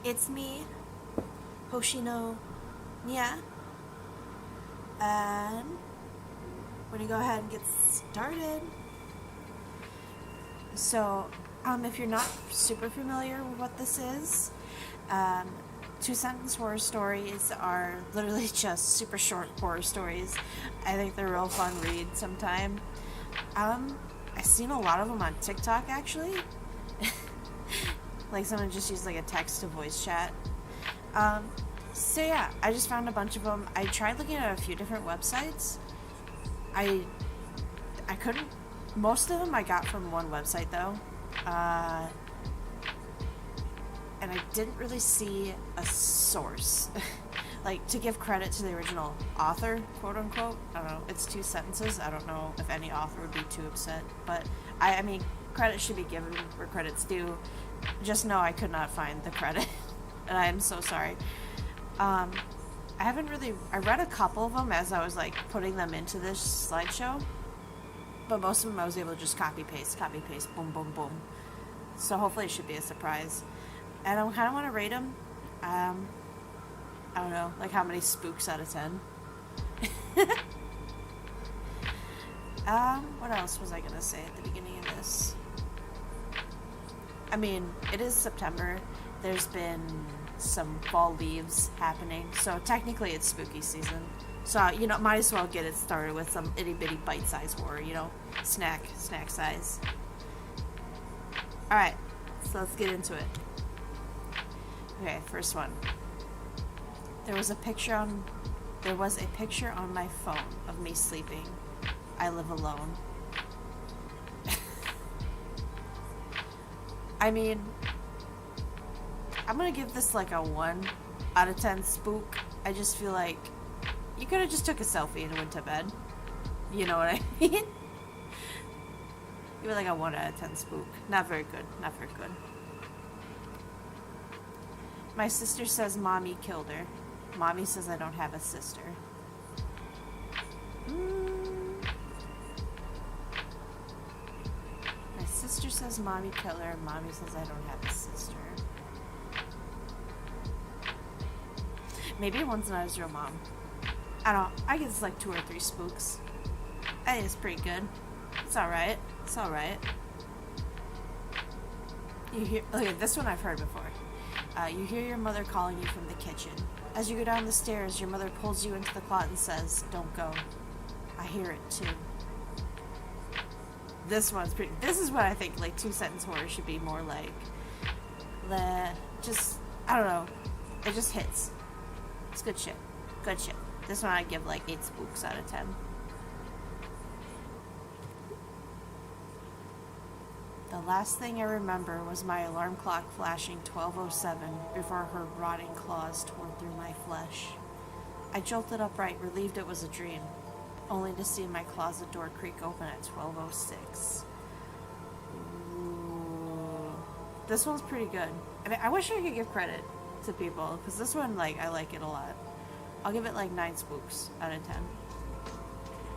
It's me, Hoshino Nia, and we're gonna go ahead and get started. So, if you're not super familiar with what this is, two-sentence horror stories are literally just super short horror stories. I think they're real fun read sometime. I've seen a lot of them on TikTok, actually. Like someone just used like a text to voice chat. So yeah, I just found a bunch of them. I tried looking at a few different websites. I couldn't. Most of them I got from one website though, and I didn't really see a source. Like, to give credit to the original author, quote unquote. I don't know. It's two sentences. I don't know if any author would be too upset, but I mean, credit should be given where credit's due. Just know I could not find the credit, and I am so sorry. I read a couple of them as I was like putting them into this slideshow, but most of them I was able to just copy paste, boom, boom, boom. So hopefully it should be a surprise. And I kind of want to rate them. I don't know, like how many spooks out of 10. What else was I gonna say at the beginning of this? I mean, it is September. There's been some fall leaves happening, so technically it's spooky season. So, you know, might as well get it started with some itty-bitty bite-sized horror, you know, snack size. Alright, so let's get into it. Okay, first one. There was a picture on my phone of me sleeping. I live alone. I mean, I'm gonna give this like a 1 out of 10 spook. I just feel like you could have just took a selfie and went to bed. You know what I mean? Give it like a 1 out of 10 spook. Not very good. My sister says mommy killed her. Mommy says I don't have a sister. My sister says mommy killed her, and mommy says I don't have a sister. Maybe one's not his real mom. I don't know. I guess it's like 2 or 3 spooks. I think it's pretty good. It's alright. Okay, this one I've heard before. You hear your mother calling you from the kitchen. As you go down the stairs, your mother pulls you into the closet and says, "Don't go." I hear it too. This one's pretty. This is what I think like two-sentence horror should be more like. I don't know. It just hits. It's good shit. This one I'd give like 8 spooks out of 10. The last thing I remember was my alarm clock flashing 12:07 before her rotting claws tore through my flesh. I jolted upright, relieved it was a dream, only to see my closet door creak open at 12:06. Ooh. This one's pretty good. I mean, I wish I could give credit to people, because this one, like, I like it a lot. I'll give it like 9 spooks out of 10.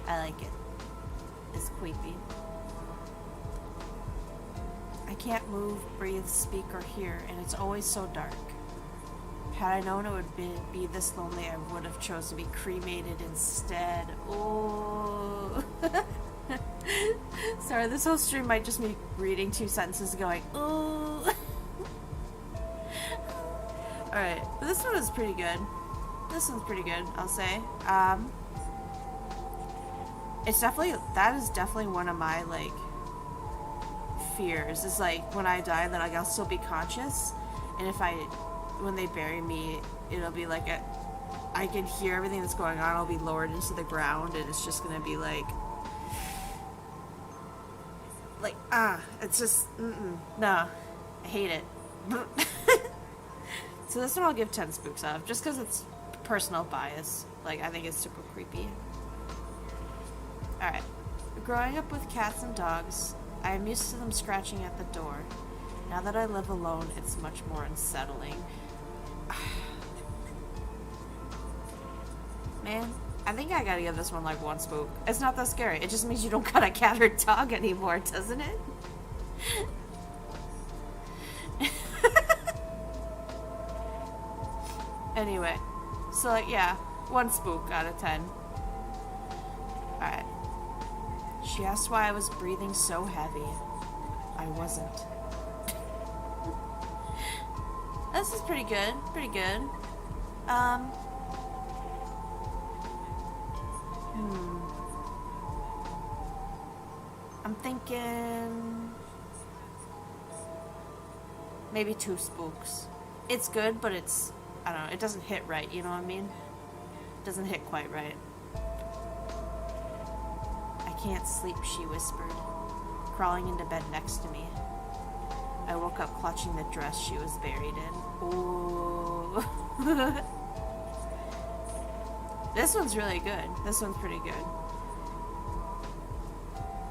I like it. It's creepy. I can't move, breathe, speak, or hear, and it's always so dark. Had I known it would be this lonely, I would have chosen to be cremated instead. Ooh. Sorry, this whole stream might just be reading 2 sentences going, ooh. Alright, but this one is pretty good. I'll say. That is definitely one of my, like, fears. Is like, when I die, that like, I'll still be conscious, and when they bury me, it'll be like I can hear everything that's going on. I'll be lowered into the ground, and it's just gonna be like it's just no, I hate it. So this one I'll give 10 spooks out of, just because it's personal bias. Like, I think it's super creepy. Alright. Growing up with cats and dogs, I am used to them scratching at the door. Now that I live alone, it's much more unsettling. Man, I think I gotta give this one like 1 spook. It's not that scary. It just means you don't got a cat or dog anymore, doesn't it? Anyway, so like, yeah, 1 spook out of 10. Alright. She asked why I was breathing so heavy. I wasn't. This is pretty good. Pretty good. I'm thinking maybe 2 spooks. It's good, but it's, I don't know, it doesn't hit right, you know what I mean? It doesn't hit quite right. I can't sleep, she whispered, crawling into bed next to me. I woke up clutching the dress she was buried in. Ooh. This one's really good. This one's pretty good.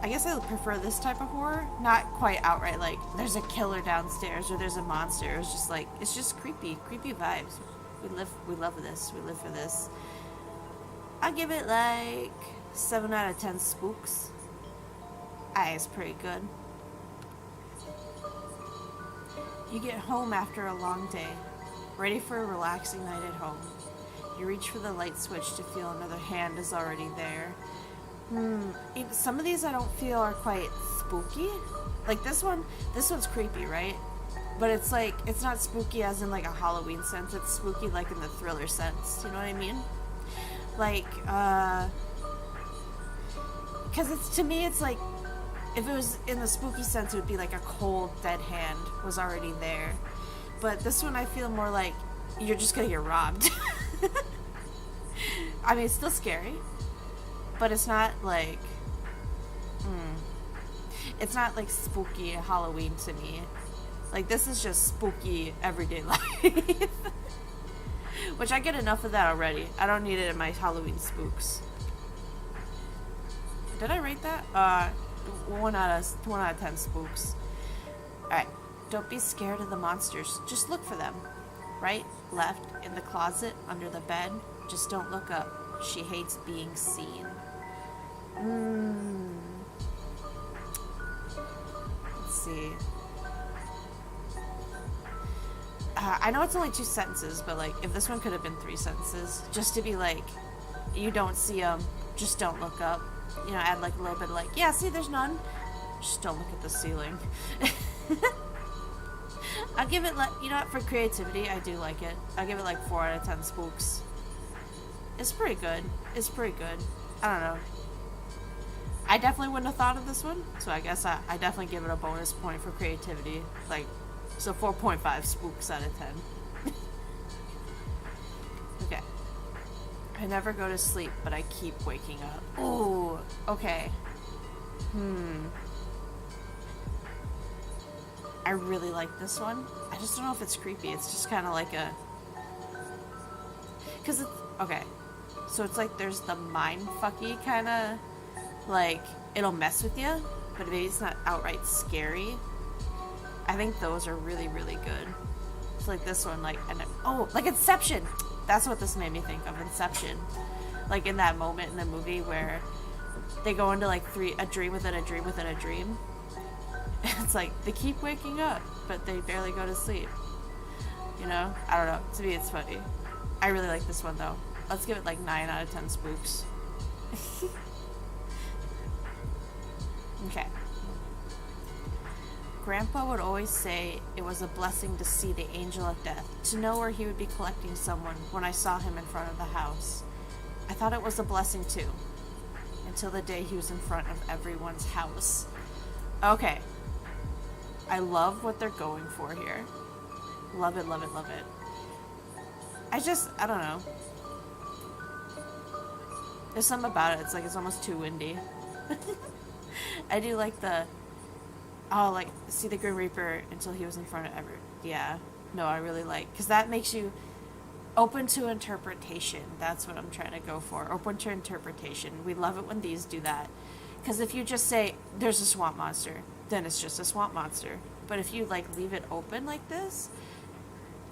I guess I prefer this type of horror. Not quite outright like there's a killer downstairs or there's a monster. It's just like, it's just creepy vibes. We love this. We live for this. I'll give it like 7 out of 10 spooks. It's pretty good. You get home after a long day, ready for a relaxing night at home. You reach for the light switch to feel another hand is already there. Some of these I don't feel are quite spooky. Like this one's creepy, right? But it's like, it's not spooky as in like a Halloween sense, it's spooky like in the thriller sense, you know what I mean? Like, because it's, to me it's like, if it was in the spooky sense, it would be like a cold, dead hand was already there. But this one I feel more like, you're just gonna get robbed. I mean, it's still scary, but it's not like, it's not like spooky Halloween to me. Like, this is just spooky everyday life. Which I get enough of that already. I don't need it in my Halloween spooks. Did I rate that? 1 out of 10 spooks. Alright. Don't be scared of the monsters. Just look for them. Right, left, in the closet, under the bed. Just don't look up. She hates being seen. Let's see. I know it's only 2 sentences, but like, if this one could have been 3 sentences, just to be like, you don't see them, just don't look up. You know, add like a little bit of like, yeah, see, there's none. Just don't look at the ceiling. I'll give it like, you know what, for creativity, I do like it. I'll give it like 4 out of 10 spooks. It's pretty good. It's pretty good. I don't know. I definitely wouldn't have thought of this one, so I guess I definitely give it a bonus point for creativity. Like, so 4.5 spooks out of 10. Okay. I never go to sleep, but I keep waking up. Ooh, okay. I really like this one. I just don't know if it's creepy. It's just kind of like a... Because it's... Okay. So it's like there's the mind-fucky kind of... Like, it'll mess with you, but maybe it's not outright scary. I think those are really, really good. It's like this one, like... like Inception! That's what this made me think of, Inception. Like in that moment in the movie where they go into like a dream within a dream within a dream. It's like, they keep waking up, but they barely go to sleep. You know? I don't know. To me, it's funny. I really like this one, though. Let's give it, like, 9 out of 10 spooks. Okay. Grandpa would always say it was a blessing to see the angel of death, to know where he would be collecting someone when I saw him in front of the house. I thought it was a blessing, too. Until the day he was in front of everyone's house. Okay. I love what they're going for here. Love it, love it, love it. I don't know. There's something about it. It's like, it's almost too windy. I do like the... Oh, like, see the Grim Reaper until he was in front of Yeah. No, I really like... Because that makes you open to interpretation. That's what I'm trying to go for. Open to interpretation. We love it when these do that. Because if you just say, there's a swamp monster, then it's just a swamp monster. But if you, like, leave it open like this,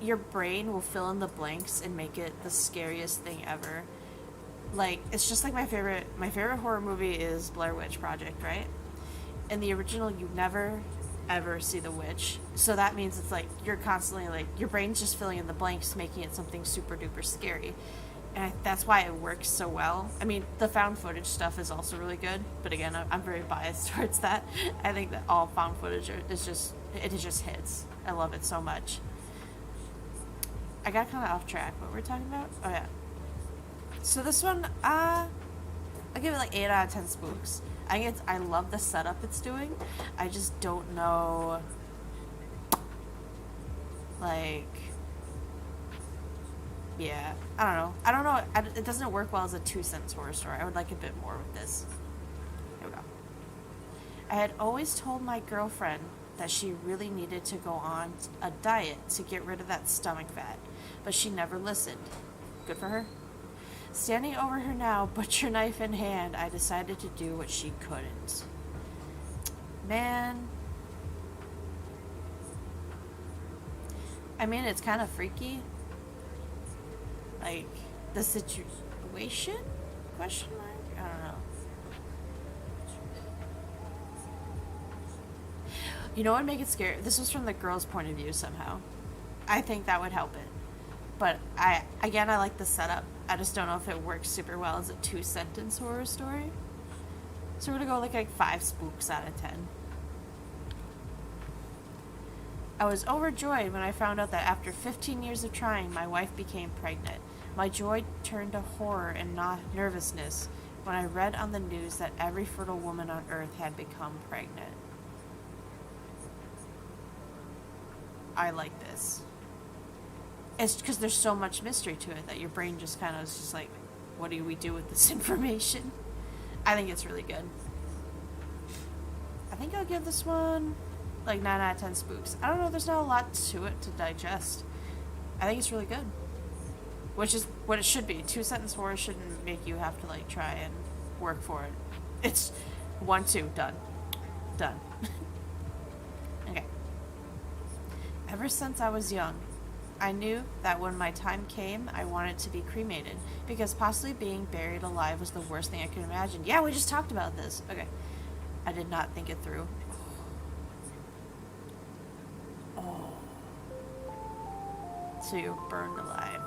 your brain will fill in the blanks and make it the scariest thing ever. Like, it's just like my favorite horror movie is Blair Witch Project, right? In the original, you never ever see the witch. So that means it's like you're constantly like your brain's just filling in the blanks, making it something super duper scary. And that's why it works so well. I mean, the found footage stuff is also really good, but again, I'm very biased towards that. I think that all found footage it just hits. I love it so much. I got kind of off track. What were we talking about? Oh yeah. So this one, I give it like 8 out of 10 spooks. I love the setup it's doing. I just don't know, like, yeah, I don't know. It doesn't work well as a 2-sentence horror story. I would like a bit more with this. Here we go. I had always told my girlfriend that she really needed to go on a diet to get rid of that stomach fat, but she never listened. Good for her. Standing over her now, butcher knife in hand, I decided to do what she couldn't. Man. I mean, it's kind of freaky. Like, the situation? Question mark? I don't know. You know what would make it scary? This was from the girl's point of view somehow. I think that would help it. But I like the setup. I just don't know if it works super well as a 2-sentence horror story. So we're gonna go like 5 spooks out of 10. I was overjoyed when I found out that after 15 years of trying, my wife became pregnant. My joy turned to horror and nervousness when I read on the news that every fertile woman on earth had become pregnant. I like this. It's because there's so much mystery to it that your brain just kind of is just like, what do we do with this information? I think it's really good. I think I'll give this one like 9 out of 10 spooks. I don't know, there's not a lot to it to digest. I think it's really good. Which is what it should be. 2-sentence horror shouldn't make you have to like try and work for it. It's 1, 2, done. Done. Okay. Ever since I was young, I knew that when my time came, I wanted to be cremated, because possibly being buried alive was the worst thing I could imagine. Yeah, we just talked about this. Okay. I did not think it through. Oh. So you're burned alive.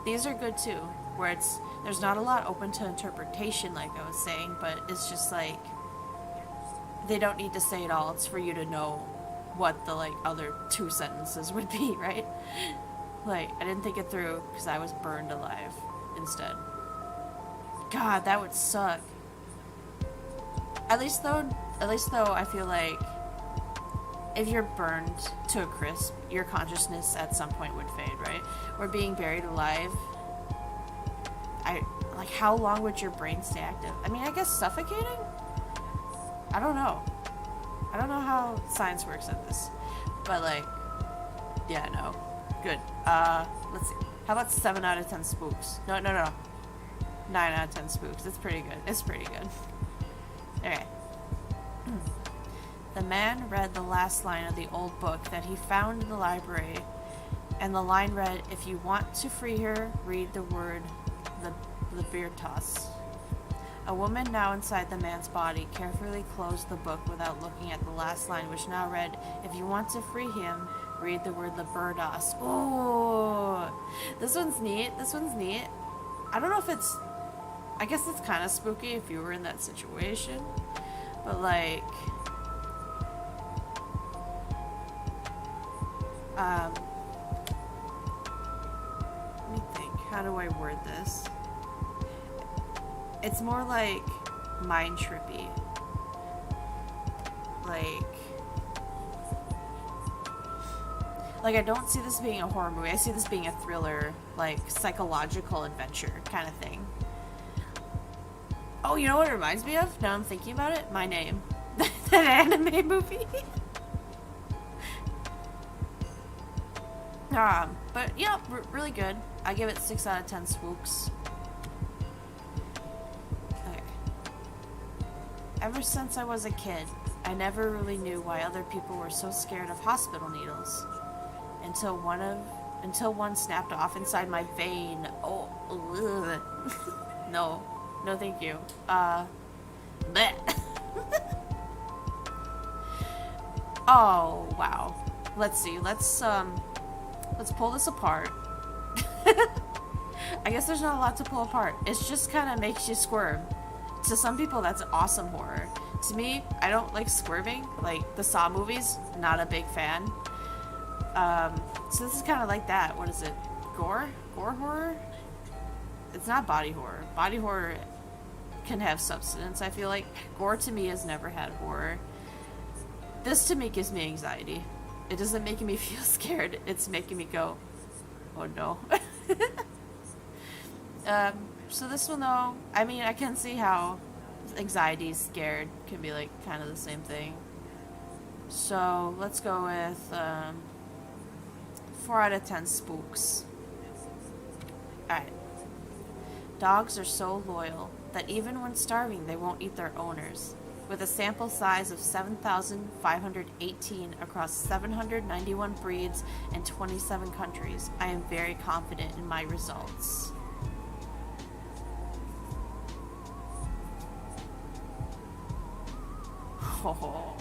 These are good too, where there's not a lot open to interpretation like I was saying, but it's just like, they don't need to say it all. It's for you to know what the like other 2 sentences would be, right? Like, I didn't think it through because I was burned alive instead. God, that would suck. At least though I feel like if you're burned to a crisp, your consciousness at some point would fade, right? Or being buried alive, how long would your brain stay active? I mean, I guess suffocating? I don't know. I don't know how science works at this. But like, yeah, no. Good. Let's see. How about 7 out of 10 spooks? No. 9 out of 10 spooks. It's pretty good. It's pretty good. Okay. The man read the last line of the old book that he found in the library, and the line read, "If you want to free her, read the word libertas." A woman now inside the man's body carefully closed the book without looking at the last line, which now read, "If you want to free him, read the word libertas." Ooh, this one's neat. I don't know if it's... I guess it's kind of spooky if you were in that situation. But like... let me think. How do I word this? It's more like mind trippy. Like I don't see this being a horror movie. I see this being a thriller, like psychological adventure kind of thing. Oh, you know what it reminds me of? Now I'm thinking about it. My Name. That anime movie. But yeah, really good. I give it 6 out of 10 spooks. Okay. Ever since I was a kid, I never really knew why other people were so scared of hospital needles. Until one snapped off inside my vein. Oh, ugh. No, thank you. Bleh. Oh, wow. Let's see. Let's pull this apart. I guess there's not a lot to pull apart. It just kind of makes you squirm. To some people, that's awesome horror. To me, I don't like squirming. Like, the Saw movies, not a big fan. So this is kind of like that. What is it? Gore? Gore horror? It's not body horror. Body horror can have substance, I feel like. Gore to me has never had horror. This to me gives me anxiety. It doesn't make me feel scared. It's making me go, oh no. So this one though, I mean, I can see how anxiety, scared can be like kind of the same thing. So let's go with 4 out of 10 spooks. Alright. Dogs are so loyal that even when starving, they won't eat their owners. With a sample size of 7,518 across 791 breeds and 27 countries, I am very confident in my results. Oh.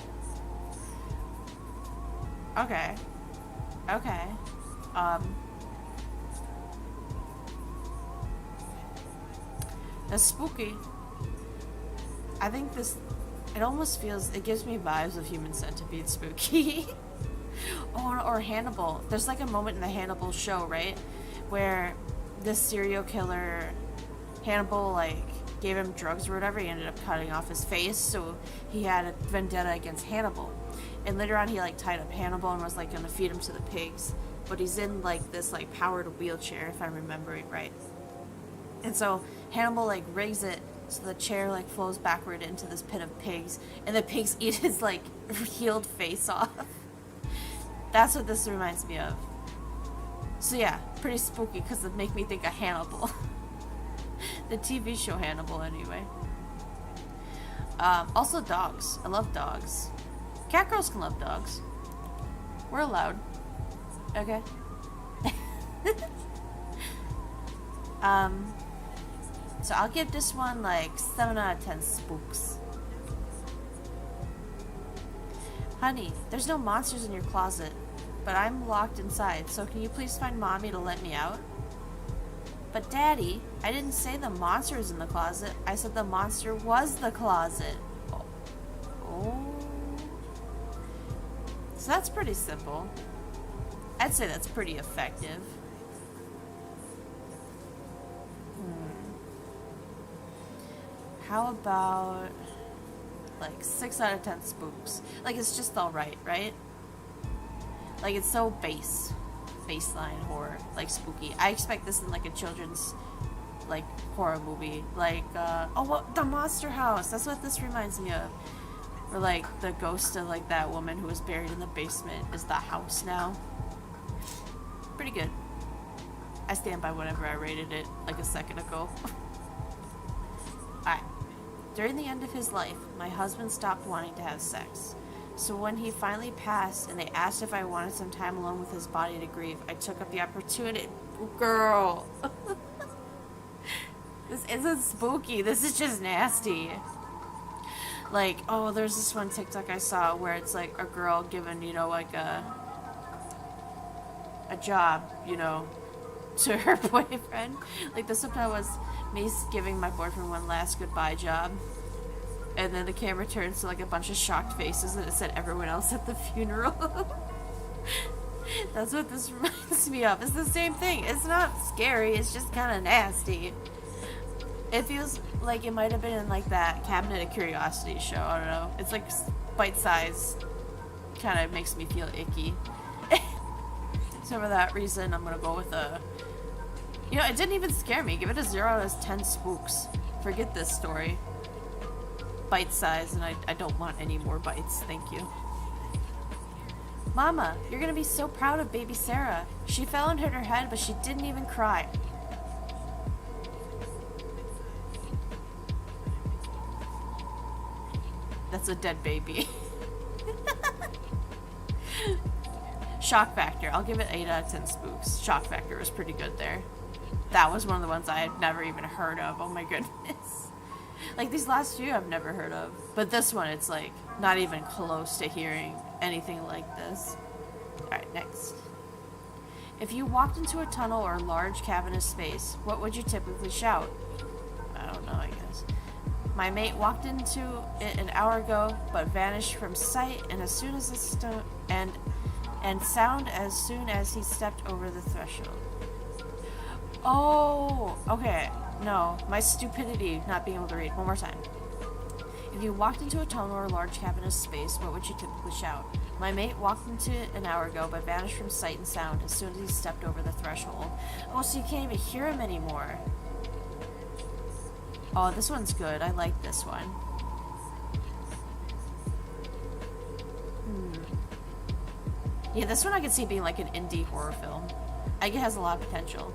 Okay. Okay. That's spooky. I think this, it almost feels, it gives me vibes of Human Centipede spooky. or Hannibal. There's like a moment in the Hannibal show, right? Where this serial killer, Hannibal, like, gave him drugs or whatever. He ended up cutting off his face, so he had a vendetta against Hannibal. And later on, he like tied up Hannibal and was like gonna feed him to the pigs. But he's in like this like powered wheelchair, if I'm remembering right. And so Hannibal like rigs it so the chair like flows backward into this pit of pigs, and the pigs eat his like healed face off. That's what this reminds me of. So yeah, pretty spooky because it make me think of Hannibal. The TV show Hannibal, anyway. Also dogs. I love dogs. Cat girls can love dogs. We're allowed. Okay. So I'll give this one like 7 out of 10 spooks. Honey, there's no monsters in your closet, but I'm locked inside, so can you please find Mommy to let me out? But Daddy, I didn't say the monster was in the closet. I said the monster was the closet. Oh. So that's pretty simple. I'd say that's pretty effective. How about like 6 out of 10 spooks? Like, it's just alright, right? Like, it's so baseline horror, like spooky. I expect this in like a children's like horror movie, like the Monster House. That's what this reminds me of. Or like the ghost of like that woman who was buried in the basement is the house now. Pretty good. I stand by whatever I rated it like a second ago. Alright. During the end of his life, my husband stopped wanting to have sex. So when he finally passed and they asked if I wanted some time alone with his body to grieve, I took up the opportunity. Girl. This isn't spooky. This is just nasty. Like, oh, there's this one TikTok I saw where it's like a girl given, you know, like a job, you know, to her boyfriend. Like, the subtitle was me giving my boyfriend one last goodbye job. And then the camera turns to like a bunch of shocked faces and it said everyone else at the funeral. That's what this reminds me of. It's the same thing. It's not scary, it's just kind of nasty. It feels like it might have been in like that Cabinet of Curiosities show. I don't know. It's like bite-sized. Kind of makes me feel icky. So for that reason, I'm gonna go with a... You know, it didn't even scare me. Give it a 0 out of 10 spooks. Forget this story. Bite-sized, and I don't want any more bites. Thank you. Mama, you're gonna be so proud of baby Sarah. She fell and hit her head, but she didn't even cry. That's a dead baby. Shock factor. I'll give it 8 out of 10 spooks. Shock factor was pretty good there. That was one of the ones I had never even heard of. Oh my goodness. Like, these last few I've never heard of. But this one, it's like not even close to hearing anything like this. Alright, next. If you walked into a tunnel or large cavernous space, what would you typically shout? I don't know, I guess. My mate walked into it an hour ago, but vanished from sight, and as soon as the and sound as soon as he stepped over the threshold. Oh, okay. No, my stupidity not being able to read. One more time. If you walked into a tunnel or a large cavernous space, what would you typically shout? My mate walked into it an hour ago, but vanished from sight and sound as soon as he stepped over the threshold. Oh, so you can't even hear him anymore. Oh, this one's good. I like this one. Yeah, this one I could see being like an indie horror film. I think it has a lot of potential.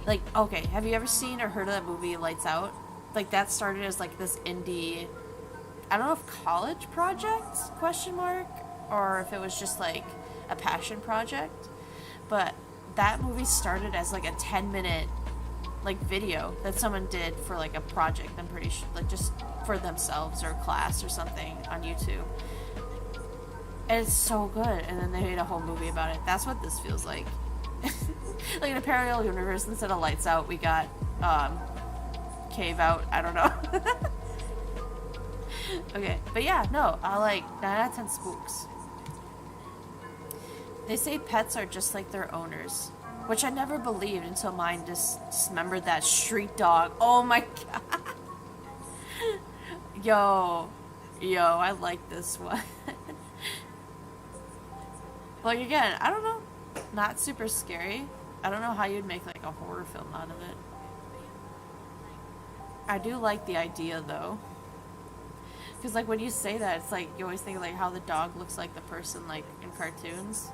Like, okay, have you ever seen or heard of that movie Lights Out? Like, that started as like this indie, I don't know if college project, question mark, or if it was just like a passion project. But that movie started as like a 10-minute like video that someone did for like a project, I'm pretty sure, like just for themselves or class or something on YouTube. And it's so good, and then they made a whole movie about it. That's what this feels like. Like in a parallel universe, instead of Lights Out, we got Cave Out. I don't know. Okay, but yeah, no, I like 9 out of 10 spooks. They say pets are just like their owners, which I never believed until mine dismembered that street dog. Oh my god. Yo, I like this one. Like, again, I don't know. Not super scary. I don't know how you'd make, like, a horror film out of it. I do like the idea, though. Because, like, when you say that, it's like, you always think, like, how the dog looks like the person, like, in cartoons.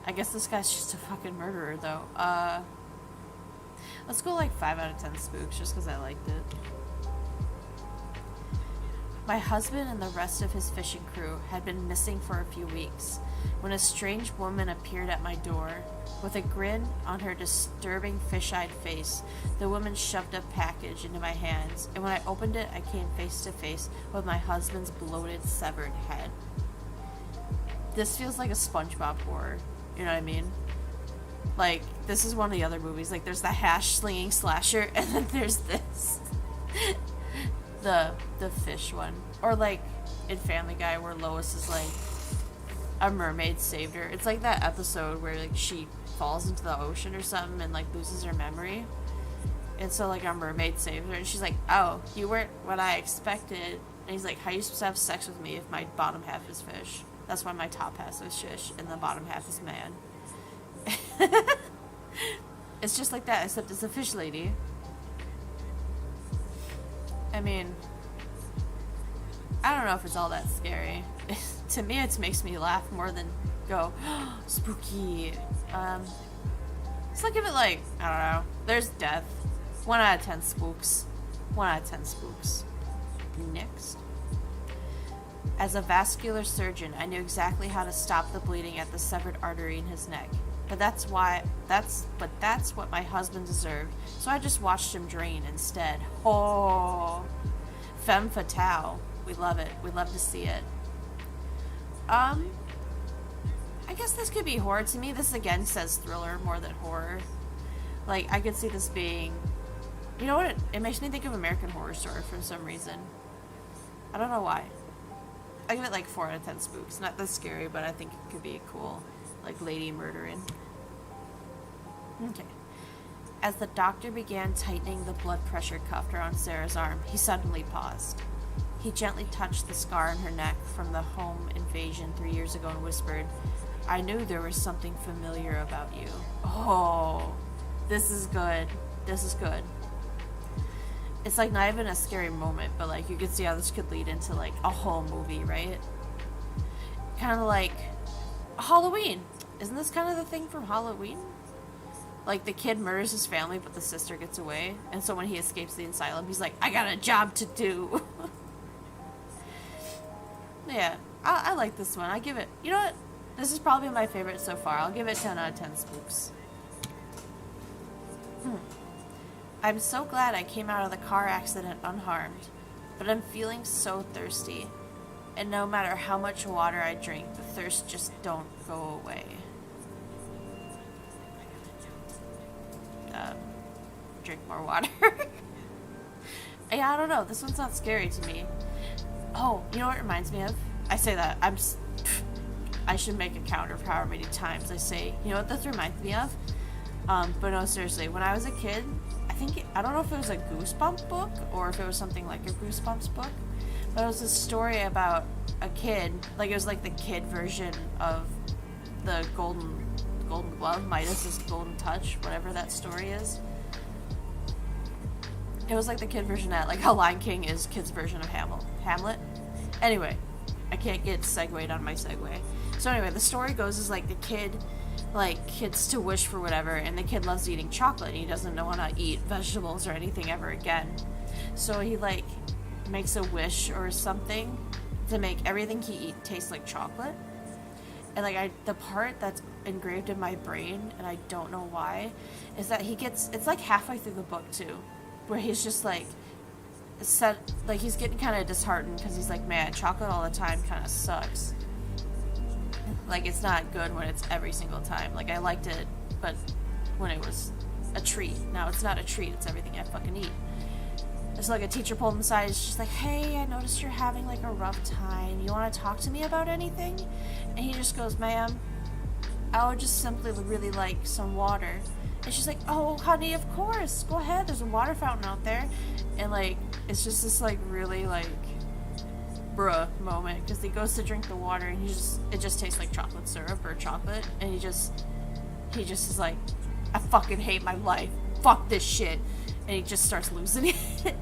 I guess this guy's just a fucking murderer, though. Let's go, like, 5 out of 10 spooks, just because I liked it. My husband and the rest of his fishing crew had been missing for a few weeks when a strange woman appeared at my door. With a grin on her disturbing fish-eyed face, the woman shoved a package into my hands, and when I opened it, I came face to face with my husband's bloated, severed head. This feels like a SpongeBob horror, you know what I mean? Like, this is one of the other movies. Like, there's the hash-slinging slasher, and then there's this. The fish one. Or like in Family Guy where Lois is like a mermaid saved her. It's like that episode where like she falls into the ocean or something and like loses her memory. And so like a mermaid saves her and she's like, "Oh, you weren't what I expected." And he's like, "How are you supposed to have sex with me if my bottom half is fish? That's why my top half is fish and the bottom half is man." It's just like that, except it's a fish lady. I mean, I don't know if it's all that scary. To me, it makes me laugh more than go, oh, spooky. So give it like, I don't know. There's death. 1 out of 10 spooks. 1 out of 10 spooks. Next. As a vascular surgeon, I knew exactly how to stop the bleeding at the severed artery in his neck. But that's what my husband deserved. So I just watched him drain instead. Oh, femme fatale. We love it. We love to see it. I guess this could be horror. To me, this again says thriller more than horror. Like, I could see this being, you know what? It makes me think of American Horror Story for some reason. I don't know why. I give it like 4 out of 10 spooks. Not that scary, but I think it could be cool. Like lady murdering. Okay. As the doctor began tightening the blood pressure cuff around Sarah's arm, he suddenly paused. He gently touched the scar on her neck from the home invasion 3 years ago and whispered, "I knew there was something familiar about you." Oh, this is good. This is good. It's like not even a scary moment, but like you could see how this could lead into like a whole movie, right? Kind of like Halloween. Isn't this kind of the thing from Halloween? Like the kid murders his family, but the sister gets away, and so when he escapes the asylum, he's like, "I got a job to do." Yeah, I like this one. I give it, you know what? This is probably my favorite so far. I'll give it 10 out of 10 spooks. I'm so glad I came out of the car accident unharmed, but I'm feeling so thirsty. And no matter how much water I drink, the thirst just don't go away. Drink more water. Yeah, I don't know. This one's not scary to me. Oh, you know what it reminds me of? I say that. I should make a counter for however many times I say, you know what this reminds me of? But no, seriously, when I was a kid, I don't know if it was a Goosebumps book or if it was something like a Goosebumps book, but it was a story about a kid, like it was like the kid version of the Golden Glove, Midas's Golden Touch, whatever that story is. It was like the kid version of that, like how Lion King is kid's version of Hamlet. Anyway, I can't get segued on my segue. So anyway, the story goes is like the kid, like, gets to wish for whatever, and the kid loves eating chocolate, and he doesn't want to eat vegetables or anything ever again. So he, like, makes a wish or something to make everything he eats taste like chocolate. And, like, the part that's engraved in my brain, and I don't know why, is that it's, like, halfway through the book, too, where he's just, like, he's getting kind of disheartened, because he's like, man, chocolate all the time kind of sucks. Like, it's not good when it's every single time. Like, I liked it, but when it was a treat. Now it's not a treat, it's everything I fucking eat. It's like a teacher pulled him aside, it's just like, hey, I noticed you're having, like, a rough time. You want to talk to me about anything? And he just goes, ma'am, I would just simply really like some water. And she's like, oh, honey, of course. Go ahead, there's a water fountain out there. And, like, it's just this, like, really, like, bruh moment, because he goes to drink the water and it just tastes like chocolate syrup or chocolate, and he just is like, I fucking hate my life, fuck this shit, and he just starts losing it.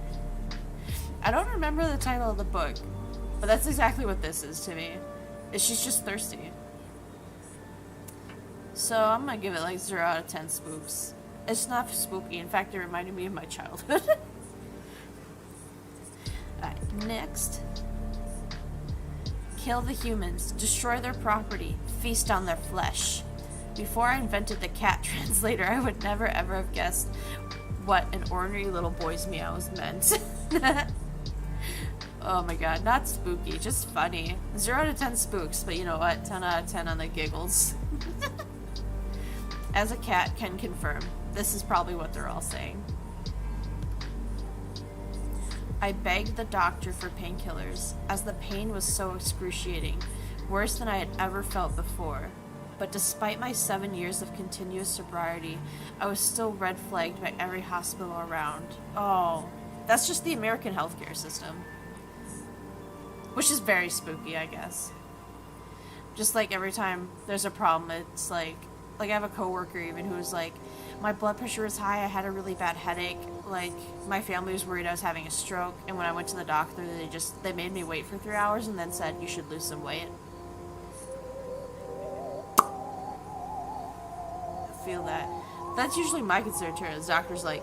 I don't remember the title of the book, but that's exactly what this is to me. She's just thirsty. So I'm gonna give it like 0 out of 10 spooks. It's not spooky, in fact it reminded me of my childhood. Alright, next. Kill the humans, destroy their property, feast on their flesh. Before I invented the cat translator, I would never ever have guessed what an ordinary little boy's meows meant. Oh my god, not spooky, just funny. 0 out of 10 spooks, but you know what? 10 out of 10 on the giggles. As a cat can confirm, this is probably what they're all saying. I begged the doctor for painkillers, as the pain was so excruciating, worse than I had ever felt before. But despite my 7 years of continuous sobriety, I was still red flagged by every hospital around. Oh, that's just the American healthcare system. Which is very spooky, I guess. Just like every time there's a problem, it's like I have a coworker even who's like, my blood pressure was high, I had a really bad headache, like, my family was worried I was having a stroke, and when I went to the doctor, they made me wait for 3 hours and then said, you should lose some weight. I feel that. That's usually my consideration. The doctor's like,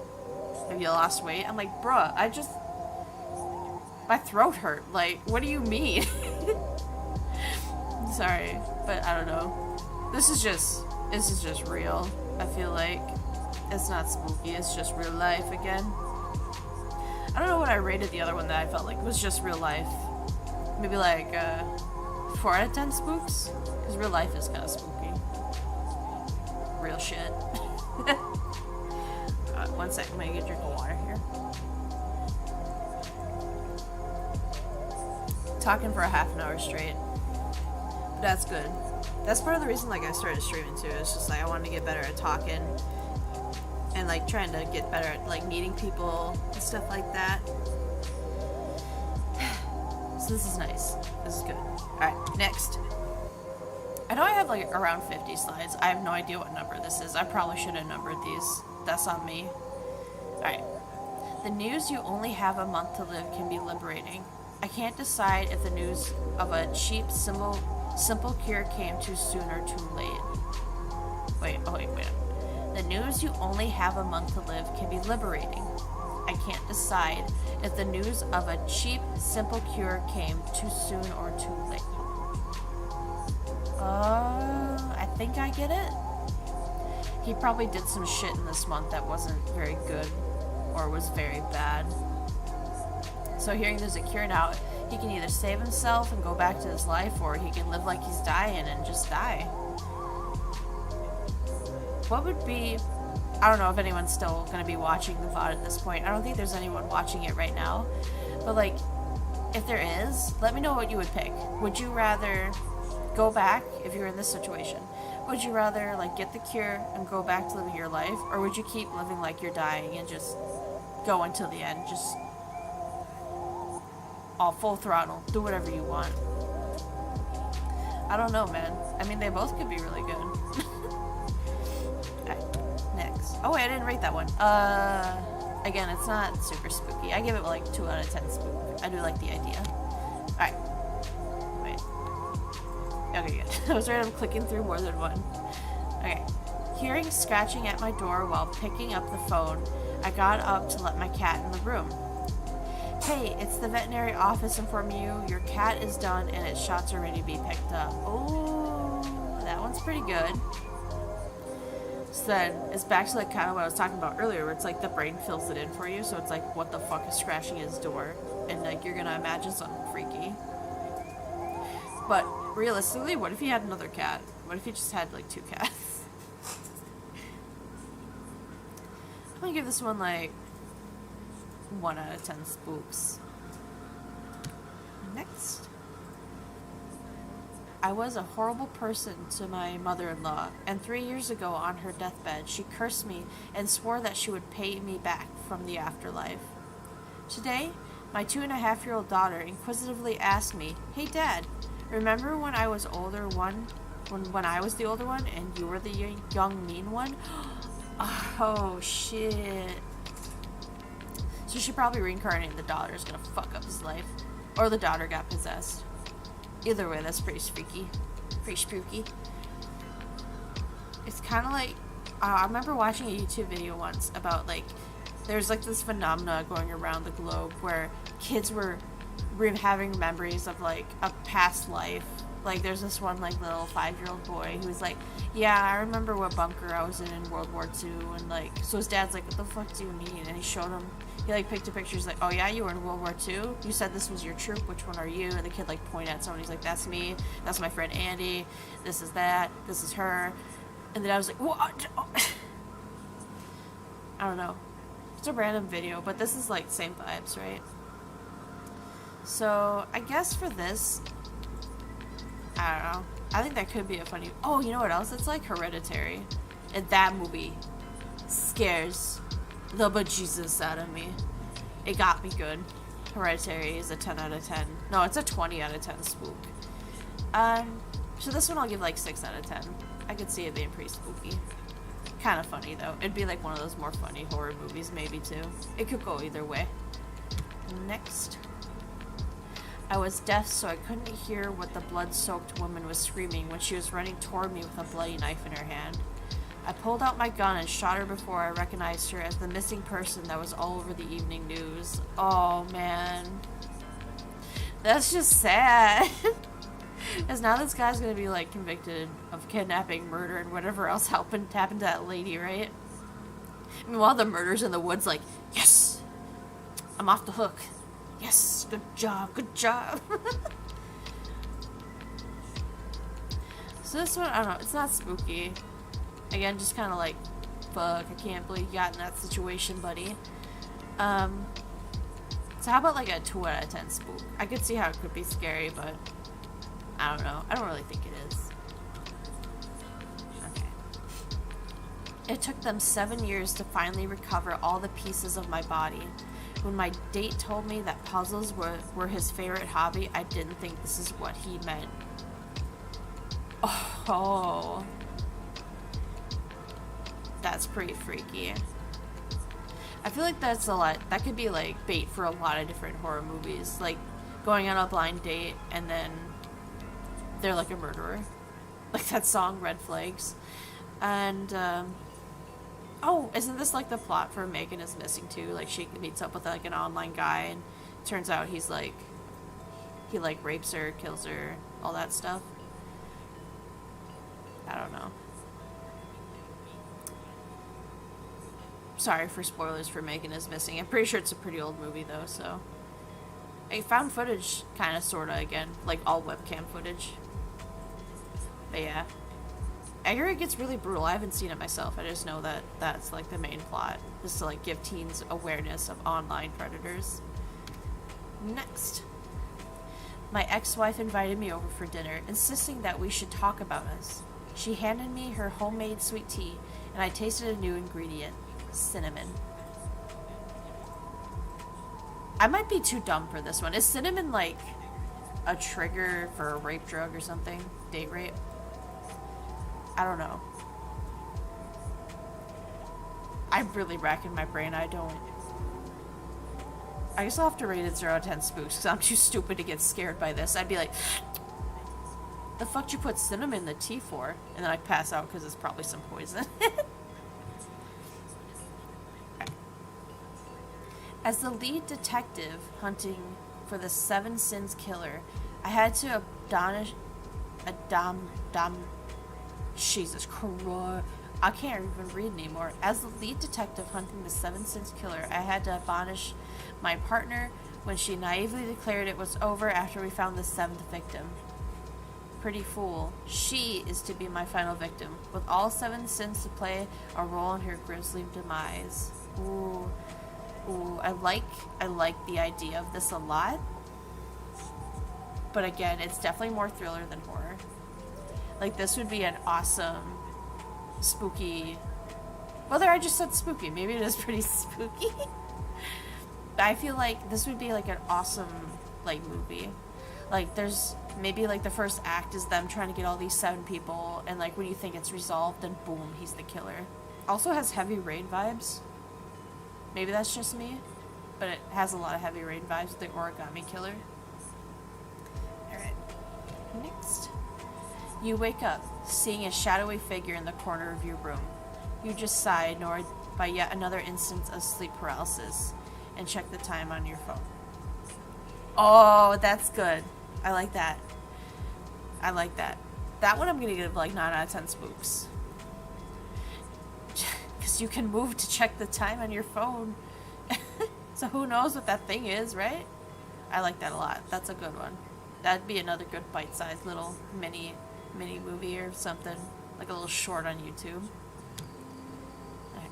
have you lost weight? I'm like, bruh, my throat hurt. Like, what do you mean? Sorry, but I don't know. This is just real, I feel like. It's not spooky, it's just real life again. I don't know what I rated the other one that I felt like was just real life. Maybe like 4 out of 10 spooks? Because real life is kind of spooky. Real shit. 1 second, I'm gonna get a drink of water here. Talking for a half an hour straight. But that's good. That's part of the reason like I started streaming too. It's just like I wanted to get better at talking. And like trying to get better at like meeting people and stuff like that. So this is nice. This is good. Alright, next. I know I have like around 50 slides. I have no idea what number this is. I probably should have numbered these. That's on me. Alright. The news you only have a month to live can be liberating. I can't decide if the news of a cheap, simple cure came too soon or too late. Wait. The news you only have a month to live can be liberating. I can't decide if the news of a cheap, simple cure came too soon or too late. I think I get it. He probably did some shit in this month that wasn't very good or was very bad. So hearing there's a cure now, he can either save himself and go back to his life, or he can live like he's dying and just die. What would be... I don't know if anyone's still going to be watching the VOD at this point. I don't think there's anyone watching it right now. But, like, if there is, let me know what you would pick. Would you rather go back, if you were in this situation, would you rather, like, get the cure and go back to living your life? Or would you keep living like you're dying and just go until the end? Just all full throttle. Do whatever you want. I don't know, man. I mean, they both could be really good. Next. Oh wait, I didn't rate that one. Again, it's not super spooky. I give it like 2 out of 10 spook. I do like the idea. Alright. Wait. Okay, good. I was right, I'm clicking through more than one. Okay. Hearing scratching at my door while picking up the phone, I got up to let my cat in the room. Hey, it's the veterinary office informing you your cat is done and its shots are ready to be picked up. Oh, that one's pretty good. So then it's back to like kind of what I was talking about earlier, where it's like the brain fills it in for you. So it's like, what the fuck is scratching his door? And like you're gonna imagine something freaky. But realistically, what if he had another cat? What if he just had like 2 cats? I'm gonna give this one like 1 out of 10 spooks. Next. I was a horrible person to my mother-in-law, and 3 years ago on her deathbed, she cursed me and swore that she would pay me back from the afterlife. Today, my 2.5-year-old daughter inquisitively asked me, "Hey Dad, remember when I was older one, when I was the older one and you were the young mean one?" Oh shit. So she probably reincarnated the daughter is gonna fuck up his life. Or the daughter got possessed. Either way, that's pretty spooky. Pretty spooky. It's kind of like... I remember watching a YouTube video once about, like... There's, like, this phenomena going around the globe where kids were having memories of, like, a past life. Like, there's this one, like, little 5-year-old boy who's like, yeah, I remember what bunker I was in World War II. And, like, so his dad's like, what the fuck do you mean? And he showed him... He, like, picked a picture. He's like, oh, yeah, you were in World War II? You said this was your troop. Which one are you? And the kid, like, pointed at someone. He's like, that's me. That's my friend Andy. This is that. This is her. And then I was like, what? I don't know. It's a random video, but this is, like, same vibes, right? So, I guess for this, I don't know. I think that could be a funny... Oh, you know what else? It's, like, Hereditary. And that movie scares the bejesus out of me. It got me good. Hereditary is a 10 out of 10. No, it's a 20 out of 10 spook. So this one I'll give like 6 out of 10. I could see it being pretty spooky. Kind of funny though. It'd be like one of those more funny horror movies maybe too. It could go either way. Next. I was deaf, so I couldn't hear what the blood-soaked woman was screaming when she was running toward me with a bloody knife in her hand. I pulled out my gun and shot her before I recognized her as the missing person that was all over the evening news. Oh, man. That's just sad. Because now this guy's going to be, like, convicted of kidnapping, murder, and whatever else happened to that lady, right? Meanwhile, the murder's in the woods like, yes! I'm off the hook. Yes, good job, good job. So this one, I don't know, it's not spooky. Again, just kind of like, fuck, I can't believe you got in that situation, buddy. So how about like a 2 out of 10 spook? I could see how it could be scary, but I don't know. I don't really think it is. Okay. It took them 7 years to finally recover all the pieces of my body. When my date told me that puzzles were his favorite hobby, I didn't think this is what he meant. Oh. That's pretty freaky. I feel like that's a lot. That could be like bait for a lot of different horror movies. Like going on a blind date and then they're like a murderer. Like that song, Red Flags. And, oh, isn't this like the plot for Megan is Missing too? Like she meets up with like an online guy and turns out he's like, he like rapes her, kills her, all that stuff. I don't know. Sorry for spoilers for Megan is Missing. I'm pretty sure it's a pretty old movie though, so I found footage, kind of, sort of, again. Like, all webcam footage. But yeah. I hear it gets really brutal. I haven't seen it myself. I just know that that's, like, the main plot. Is to, like, give teens awareness of online predators. Next. My ex-wife invited me over for dinner, insisting that we should talk about us. She handed me her homemade sweet tea, and I tasted a new ingredient. Cinnamon. I might be too dumb for this one. Is cinnamon, like, a trigger for a rape drug or something? Date rape? I don't know. I'm really racking my brain. I don't. I guess I'll have to rate it 0 out of 10 spooks, because I'm too stupid to get scared by this. I'd be like, the fuck did you put cinnamon in the tea for? And then I'd pass out because it's probably some poison. As the lead detective hunting for the Seven Sins killer, I had to Jesus Christ. I can't even read anymore. As the lead detective hunting the Seven Sins killer, I had to admonish my partner when she naively declared it was over after we found the 7th victim. Pretty fool. She is to be my final victim, with all 7 sins to play a role in her grisly demise. Ooh. Ooh, I like the idea of this a lot. But again, it's definitely more thriller than horror. Like, this would be an awesome, spooky... Whether I just said spooky, maybe it is pretty spooky. But I feel like this would be, like, an awesome, like, movie. Like, there's maybe, like, the first act is them trying to get all these 7 people, and, like, when you think it's resolved, then boom, he's the killer. Also has Heavy Rain vibes. Maybe that's just me, but it has a lot of Heavy Rain vibes, the origami killer. Alright, next. You wake up, seeing a shadowy figure in the corner of your room. You just sigh, annoyed by yet another instance of sleep paralysis, and check the time on your phone. Oh, that's good. I like that. I like that. That one I'm gonna give, like, 9 out of 10 spooks. Because you can move to check the time on your phone. So who knows what that thing is, right? I like that a lot. That's a good one. That'd be another good bite-sized little mini movie or something. Like a little short on YouTube. Right.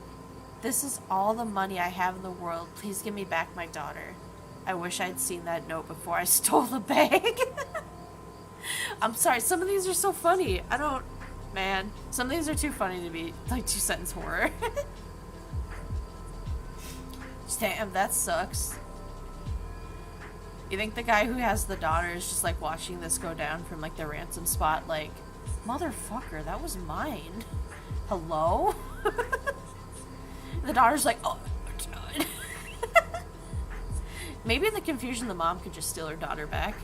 This is all the money I have in the world. Please give me back my daughter. I wish I'd seen that note before I stole the bag. I'm sorry. Some of these are so funny. I don't... Man, some of these are too funny to be, like, 2-sentence horror. Damn, that sucks. You think the guy who has the daughter is just, like, watching this go down from, like, the ransom spot, like, motherfucker, that was mine. Hello? The daughter's like, oh, my God. Maybe in the confusion, the mom could just steal her daughter back.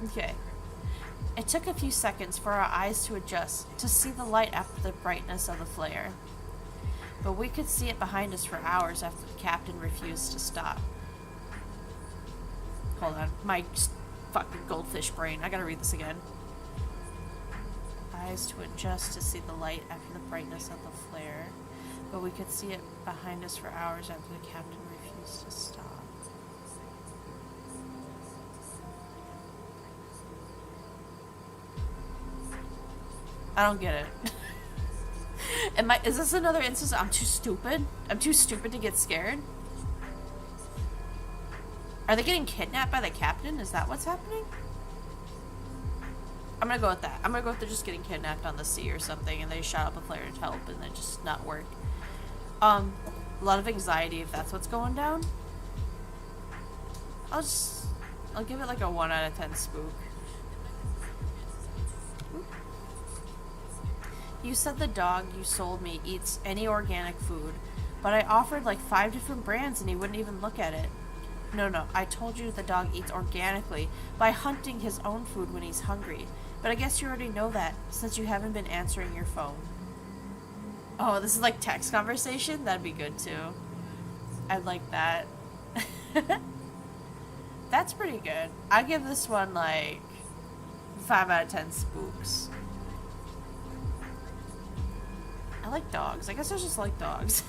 Okay. It took a few seconds for our eyes to adjust, to see the light after the brightness of the flare. But we could see it behind us for hours after the captain refused to stop. Hold on, my fucking goldfish brain. I gotta read this again. Eyes to adjust to see the light after the brightness of the flare. But we could see it behind us for hours after the captain refused to stop. I don't get it. Is this another instance I'm too stupid? I'm too stupid to get scared? Are they getting kidnapped by the captain? Is that what's happening? I'm gonna go with that. I'm gonna go with they're just getting kidnapped on the sea or something and they shot up a flare to help and it just not work. A lot of anxiety if that's what's going down. I'll give it like a 1 out of 10 spook. You said the dog you sold me eats any organic food, but I offered like 5 different brands and he wouldn't even look at it. No, I told you the dog eats organically by hunting his own food when he's hungry, but I guess you already know that since you haven't been answering your phone. Oh, this is like text conversation? That'd be good too. I'd like that. That's pretty good. I give this one like 5 out of 10 spooks. I like dogs. I guess I just like dogs.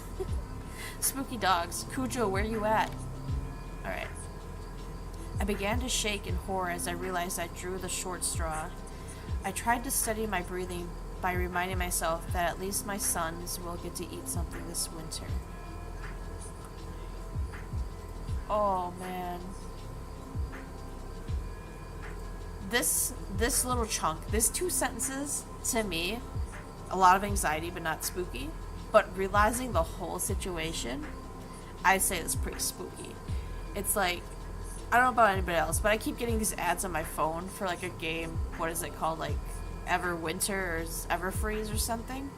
Spooky dogs. Cujo, where you at? Alright. began to shake in horror as I realized I drew the short straw. I tried to steady my breathing by reminding myself that at least my sons will get to eat something this winter. Oh man. This little chunk, this 2 sentences, to me, a lot of anxiety but not spooky. But realizing the whole situation, I'd say it's pretty spooky. It's like, I don't know about anybody else, but I keep getting these ads on my phone for like a game, what is it called, like Everwinter or Everfreeze or something,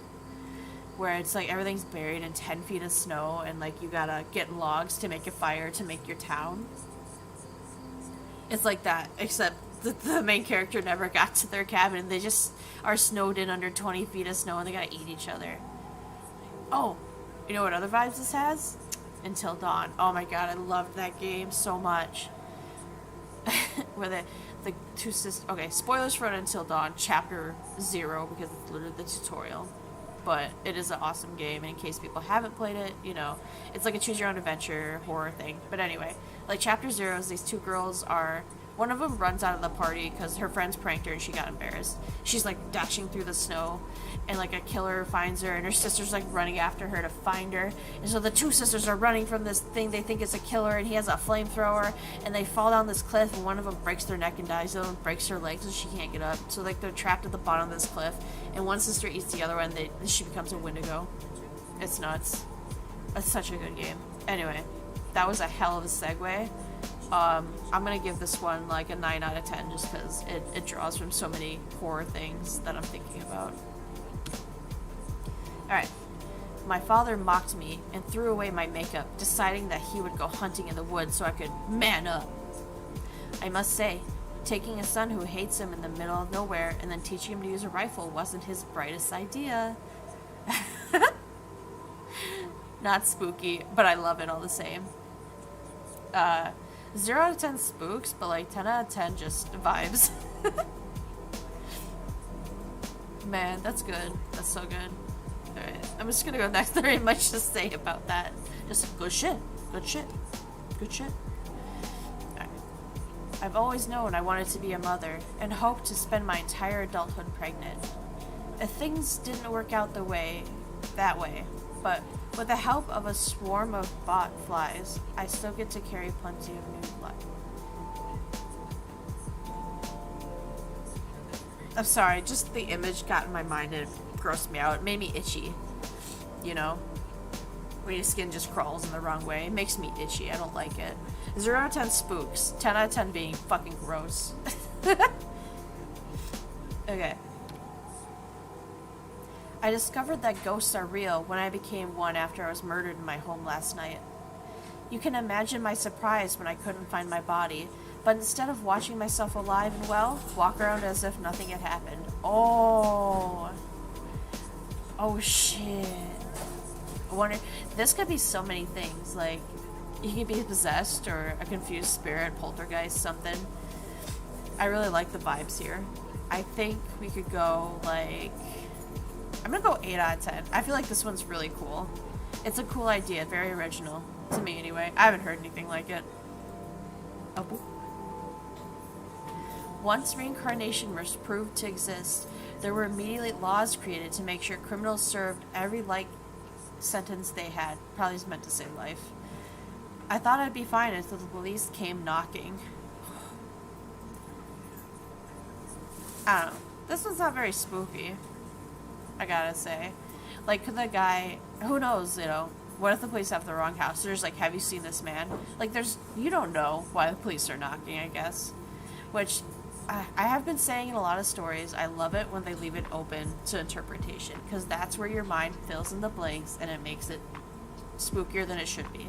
where it's like everything's buried in 10 feet of snow and like you gotta get logs to make a fire to make your town. It's like that, except the main character never got to their cabin. They just are snowed in under 20 feet of snow and they gotta eat each other. Oh, you know what other vibes this has? Until Dawn. Oh my god, I loved that game so much. Where the 2 sisters... Okay, spoilers for Until Dawn, Chapter 0, because it's literally the tutorial. But it is an awesome game, and in case people haven't played it, you know, it's like a choose-your-own-adventure horror thing. But anyway, like Chapter 0 is these 2 girls are... One of them runs out of the party because her friends pranked her and she got embarrassed. She's like dashing through the snow and like a killer finds her and her sister's like running after her to find her. And so the 2 sisters are running from this thing they think is a killer and he has a flamethrower and they fall down this cliff and one of them breaks their neck and dies. The other one breaks her legs and she can't get up. So like they're trapped at the bottom of this cliff and one sister eats the other one and she becomes a Wendigo. It's nuts. It's such a good game. Anyway, that was a hell of a segue. I'm gonna give this one like a 9 out of 10 just because it draws from so many horror things that I'm thinking about. Alright. My father mocked me and threw away my makeup, deciding that he would go hunting in the woods so I could man up. I must say, taking a son who hates him in the middle of nowhere and then teaching him to use a rifle wasn't his brightest idea. Not spooky, but I love it all the same. 0 out of 10 spooks, but like 10 out of 10 just vibes. Man, that's good. That's so good. Alright, I'm just gonna go next. There ain't much to say about that. Just good shit. Good shit. Good shit. Alright. I've always known I wanted to be a mother, and hoped to spend my entire adulthood pregnant. If things didn't work out that way, but with the help of a swarm of bot flies, I still get to carry plenty of new blood. I'm sorry, just the image got in my mind and it grossed me out. It made me itchy. You know? When your skin just crawls in the wrong way. It makes me itchy. I don't like it. 0 out of 10 spooks. 10 out of 10 being fucking gross. Okay. I discovered that ghosts are real when I became one after I was murdered in my home last night. You can imagine my surprise when I couldn't find my body, but instead of watching myself alive and well, walk around as if nothing had happened. Oh shit. I wonder, this could be so many things, like, you could be possessed or a confused spirit, poltergeist, something. I really like the vibes here. I think we could go, like, I'm gonna go 8 out of 10. I feel like this one's really cool. It's a cool idea, very original. To me, anyway. I haven't heard anything like it. Oh. Once reincarnation was proved to exist, there were immediately laws created to make sure criminals served every life sentence they had. Probably is meant to say life. I thought I'd be fine until the police came knocking. I don't know. This one's not very spooky, I gotta say. Like, could the guy, who knows, you know, what if the police have the wrong house? They're just like, have you seen this man? Like, you don't know why the police are knocking, I guess. Which, I have been saying in a lot of stories, I love it when they leave it open to interpretation, because that's where your mind fills in the blanks, and it makes it spookier than it should be.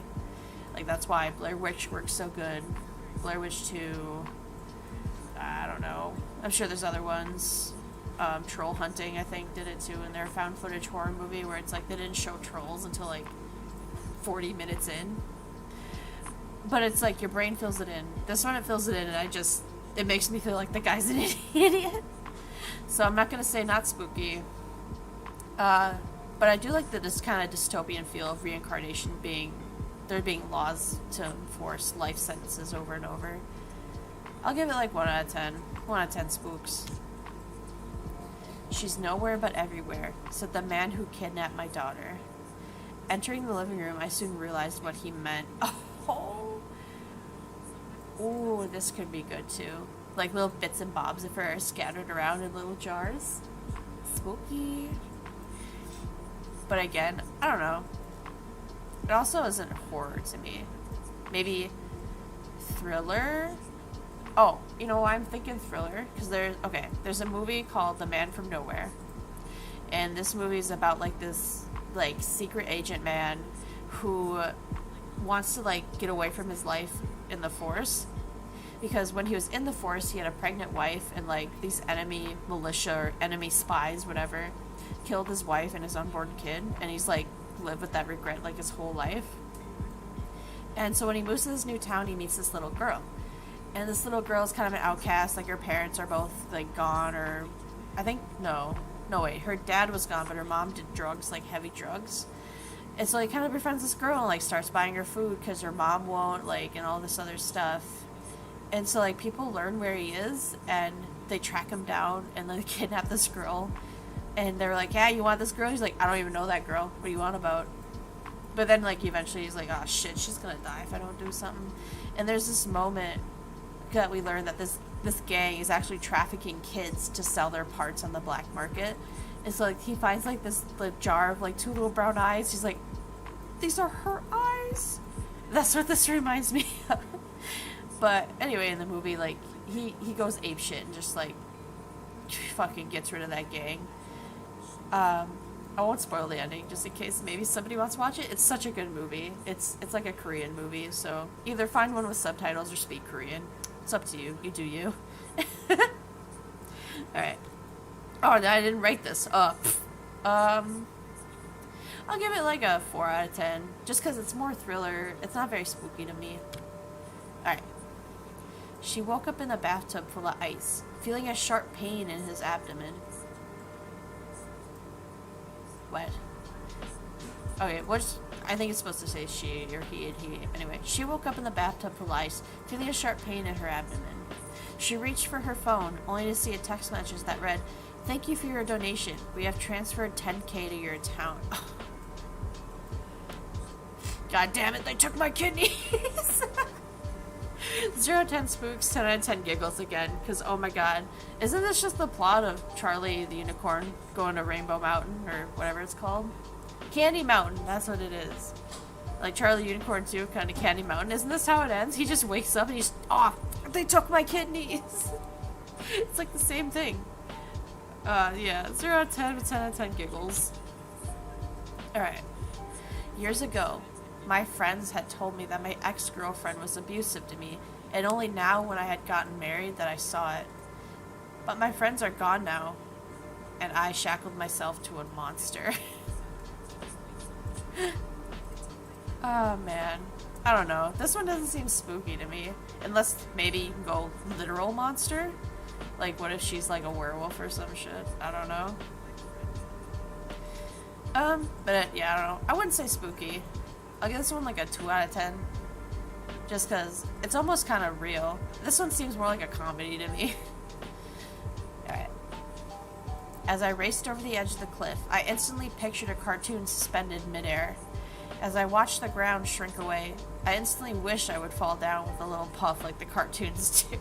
Like, that's why Blair Witch works so good. Blair Witch 2, I don't know. I'm sure there's other ones. Troll Hunting, I think, did it too in their found footage horror movie, where it's like they didn't show trolls until like 40 minutes in. But it's like your brain fills it in. This one, it fills it in, and it makes me feel like the guy's an idiot. So I'm not gonna say not spooky. But I do like this kind of dystopian feel of reincarnation there being laws to enforce life sentences over and over. I'll give it like 1 out of 10. 1 out of 10 spooks. She's nowhere but everywhere, said the man who kidnapped my daughter. Entering the living room, I soon realized what he meant. Oh! Ooh, this could be good too. Like little bits and bobs of her are scattered around in little jars. Spooky. But again, I don't know. It also isn't horror to me. Maybe thriller? Oh, you know why I'm thinking thriller? Because there's a movie called The Man from Nowhere. And this movie is about like this like secret agent man who wants to like get away from his life in the force. Because when he was in the force, he had a pregnant wife, and like these enemy militia or enemy spies, whatever, killed his wife and his unborn kid, and he's like lived with that regret like his whole life. And so when he moves to this new town, he meets this little girl, and this little girl is kind of an outcast. Like her parents are both like gone, or I think no wait, her dad was gone, but her mom did drugs, like heavy drugs. And so he kind of befriends this girl and like starts buying her food because her mom won't, like, and all this other stuff. And so, like, people learn where he is, and they track him down, and they kidnap this girl. And they're like, yeah, you want this girl? He's like, I don't even know that girl. What do you want about? But then, like, eventually he's like, oh, shit, she's gonna die if I don't do something. And there's this moment that we learn that this gang is actually trafficking kids to sell their parts on the black market. And so, like, he finds, like, this like, jar of, like, 2 little brown eyes. He's like, these are her eyes? That's what this reminds me of. But anyway, in the movie, like, he goes apeshit and just, like, fucking gets rid of that gang. I won't spoil the ending, just in case maybe somebody wants to watch it. It's such a good movie. It's like a Korean movie, so either find one with subtitles or speak Korean. It's up to you. You do you. Alright. Oh, I didn't rate this. I'll give it, like, a 4 out of 10. Just because it's more thriller. It's not very spooky to me. Alright. She woke up in a bathtub full of ice, feeling a sharp pain in his abdomen. What? Okay, I think it's supposed to say she or he and he. Anyway, she woke up in the bathtub full of ice, feeling a sharp pain in her abdomen. She reached for her phone, only to see a text message that read, "Thank you for your donation. We have transferred $10K to your account." God damn it, they took my kidneys! 0 out of 10 spooks, 10 out of 10 giggles again, because oh my god. Isn't this just the plot of Charlie the Unicorn going to Rainbow Mountain, or whatever it's called? Candy Mountain, that's what it is. Like Charlie the Unicorn 2, kind of Candy Mountain. Isn't this how it ends? He just wakes up and he's, they took my kidneys! It's like the same thing. Yeah, 0 out of 10 with 10 out of 10 giggles. Alright. Years ago, my friends had told me that my ex-girlfriend was abusive to me, and only now when I had gotten married that I saw it. But my friends are gone now, and I shackled myself to a monster. Oh man. I don't know. This one doesn't seem spooky to me. Unless maybe you can go literal monster? Like what if she's like a werewolf or some shit? I don't know. But yeah, I don't know. I wouldn't say spooky. I'll give this one like a 2 out of 10. Just because it's almost kind of real. This one seems more like a comedy to me. Alright. As I raced over the edge of the cliff, I instantly pictured a cartoon suspended midair. As I watched the ground shrink away, I instantly wished I would fall down with a little puff like the cartoons do.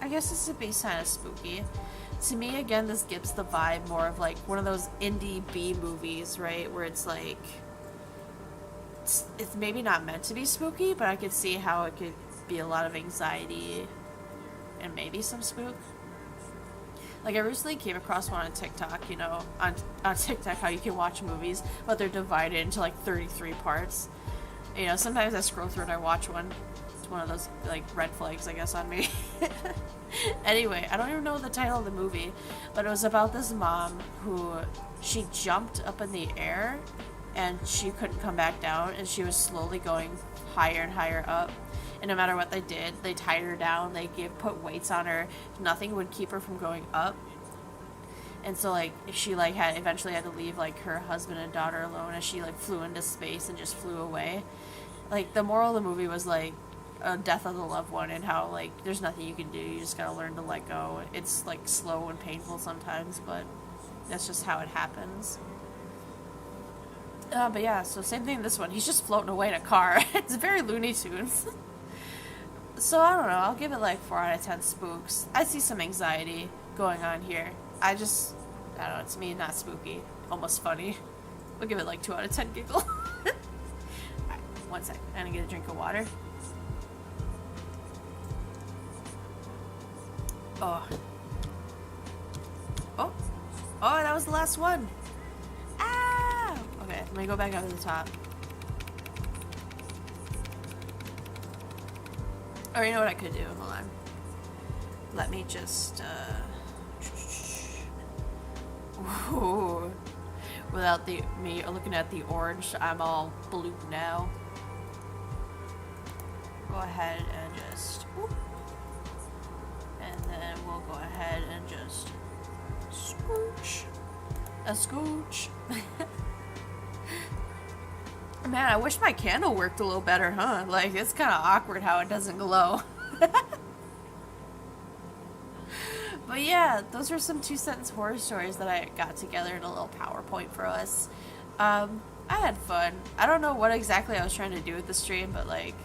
I guess this would be kind of spooky. To me, again, this gives the vibe more of like one of those indie B movies, right? Where it's like, it's maybe not meant to be spooky, but I could see how it could be a lot of anxiety and maybe some spook. Like I recently came across one on TikTok, you know, on TikTok how you can watch movies, but they're divided into like 33 parts. You know, sometimes I scroll through and I watch one. It's one of those like red flags, I guess, on me. Anyway, I don't even know the title of the movie, but it was about this mom who, she jumped up in the air and she couldn't come back down, and she was slowly going higher and higher up. And no matter what they did, they tied her down, they put weights on her, nothing would keep her from going up. And so like she like eventually had to leave like her husband and daughter alone as she like flew into space and just flew away. Like, the moral of the movie was, like, a death of the loved one and how, like, there's nothing you can do. You just gotta learn to let go. It's, like, slow and painful sometimes, but that's just how it happens. But yeah, so same thing in this one. He's just floating away in a car. It's very Looney Tunes. So I don't know. I'll give it like 4 out of 10 spooks. I see some anxiety going on here. I don't know. It's me, not spooky. Almost funny. We'll give it like 2 out of 10 giggle. Alright, 1 sec. I'm gonna get a drink of water. Oh. Oh. Oh, that was the last one. Ah! Okay, let me go back up to the top. Or you know what I could do? Hold on. Let me just, Ooh. Without me looking at the orange, I'm all blue now. Go ahead and just... Whoop. And then we'll go ahead and just... Scooch. A scooch. Man, I wish my candle worked a little better, huh? Like, it's kind of awkward how it doesn't glow. But yeah, those are some 2-sentence horror stories that I got together in a little PowerPoint for us. I had fun. I don't know what exactly I was trying to do with the stream, but like,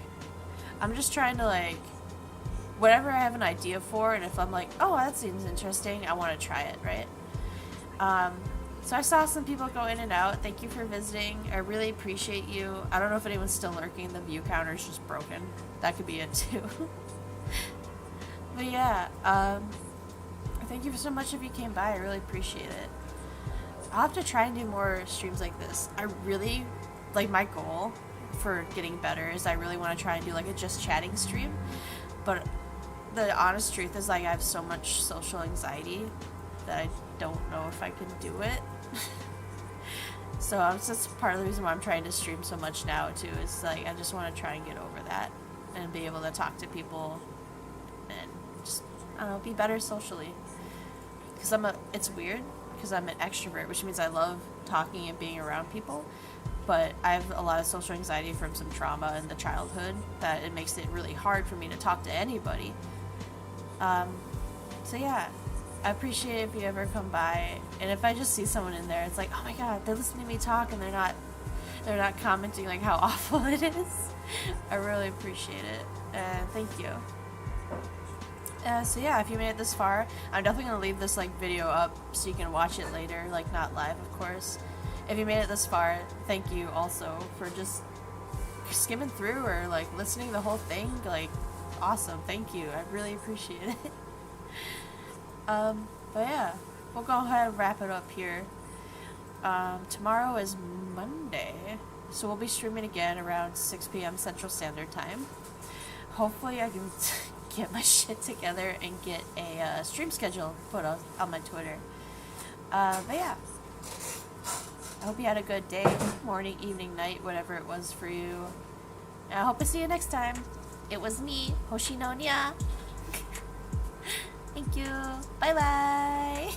I'm just trying to like, whatever I have an idea for, and if I'm like, oh, that seems interesting, I want to try it, right? So I saw some people go in and out. Thank you for visiting. I really appreciate you. I don't know if anyone's still lurking. The view counter is just broken. That could be it too. But yeah, thank you so much if you came by. I really appreciate it. I'll have to try and do more streams like this. I really, like, my goal for getting better is I really want to try and do like a just chatting stream. But the honest truth is, like, I have so much social anxiety that I don't know if I can do it. So that's part of the reason why I'm trying to stream so much now too, is like I just want to try and get over that and be able to talk to people and just, I don't know, be better socially. Because it's weird because I'm an extrovert, which means I love talking and being around people, but I have a lot of social anxiety from some trauma in the childhood that it makes it really hard for me to talk to anybody. So yeah, I appreciate it if you ever come by, and if I just see someone in there, it's like, oh my god, they're listening to me talk and they're not commenting like how awful it is. I really appreciate it, and thank you. So yeah, if you made it this far, I'm definitely gonna leave this like video up so you can watch it later, like not live, of course. If you made it this far, thank you also for just skimming through or like listening the whole thing. Like, awesome, thank you. I really appreciate it. But yeah, we'll go ahead and wrap it up here. Tomorrow is Monday, so we'll be streaming again around 6 p.m. Central Standard Time. Hopefully I can get my shit together and get a stream schedule put on my Twitter. But yeah, I hope you had a good day, morning, evening, night, whatever it was for you. And I hope to see you next time. It was me, Hoshinonya. Thank you. Bye bye.